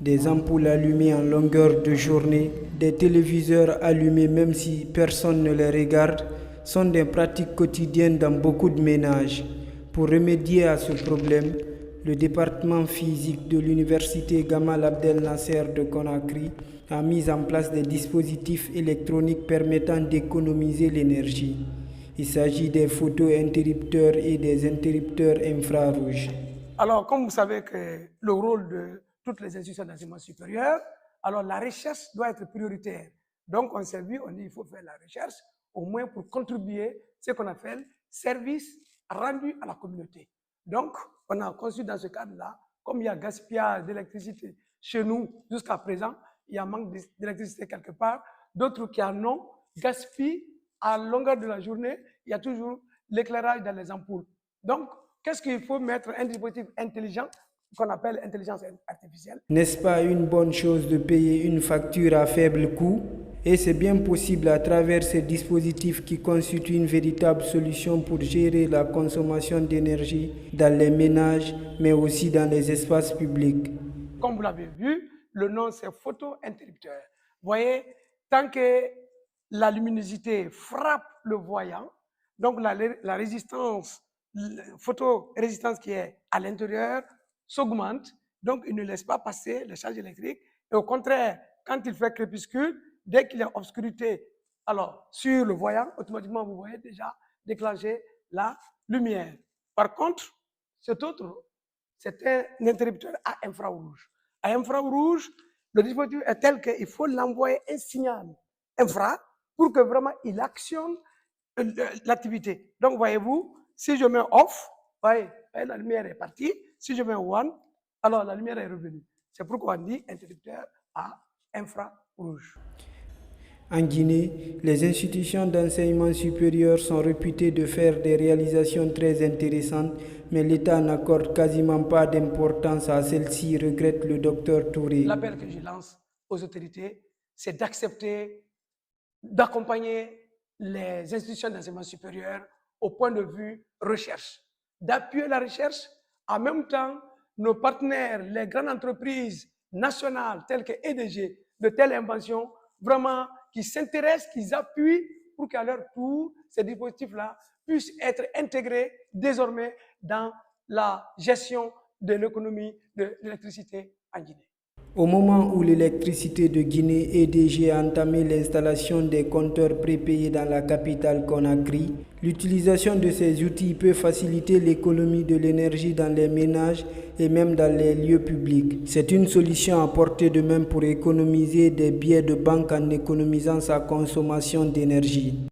Des ampoules allumées en longueur de journée, des téléviseurs allumés même si personne ne les regarde, sont des pratiques quotidiennes dans beaucoup de ménages. Pour remédier à ce problème, le département physique de l'université Gamal Abdel Nasser de Conakry a mis en place des dispositifs électroniques permettant d'économiser l'énergie. Il s'agit des photo-interrupteurs et des interrupteurs infrarouges. Alors, comme vous savez que le rôle de toutes les institutions d'enseignement supérieur, alors la recherche doit être prioritaire. Donc, on s'est vu, on dit qu'il faut faire la recherche, au moins pour contribuer à ce qu'on appelle service rendu à la communauté. Donc, on a conçu dans ce cadre-là, comme il y a gaspillage d'électricité chez nous jusqu'à présent, il y a un manque d'électricité quelque part, d'autres qui en ont gaspillent à longueur de la journée, il y a toujours l'éclairage dans les ampoules. Donc, qu'est-ce qu'il faut mettre un dispositif intelligent qu'on appelle intelligence artificielle? N'est-ce pas une bonne chose de payer une facture à faible coût? Et c'est bien possible à travers ces dispositifs qui constituent une véritable solution pour gérer la consommation d'énergie dans les ménages, mais aussi dans les espaces publics. Comme vous l'avez vu, le nom c'est photo-interrupteur. Vous voyez, tant que la luminosité frappe le voyant, donc la résistance, photorésistance qui est à l'intérieur s'augmente, donc il ne laisse pas passer les charges électriques. Et au contraire, quand il fait crépuscule, dès qu'il y a obscurité, alors sur le voyant, automatiquement vous voyez déjà déclencher la lumière. Par contre, cet autre, c'est un interrupteur à infrarouge. À infrarouge, le dispositif est tel qu'il faut l'envoyer un signal infra pour que vraiment il actionne l'activité. Donc, voyez-vous, si je mets off, voyez, la lumière est partie. Si je mets on, alors la lumière est revenue. C'est pourquoi on dit interrupteur à infrarouge. En Guinée, les institutions d'enseignement supérieur sont réputées de faire des réalisations très intéressantes, mais l'État n'accorde quasiment pas d'importance à celle-ci, regrette le docteur Touré. L'appel que je lance aux autorités, c'est d'accepter, d'accompagner les institutions d'enseignement supérieur au point de vue recherche, d'appuyer la recherche. En même temps, nos partenaires, les grandes entreprises nationales telles que EDG, de telles inventions, vraiment qui s'intéressent, qui appuient pour qu'à leur tour, ces dispositifs-là puissent être intégrés désormais dans la gestion de l'économie de l'électricité en Guinée. Au moment où l'électricité de Guinée EDG a entamé l'installation des compteurs prépayés dans la capitale Conakry, l'utilisation de ces outils peut faciliter l'économie de l'énergie dans les ménages et même dans les lieux publics. C'est une solution à portée de main pour économiser des billets de banque en économisant sa consommation d'énergie.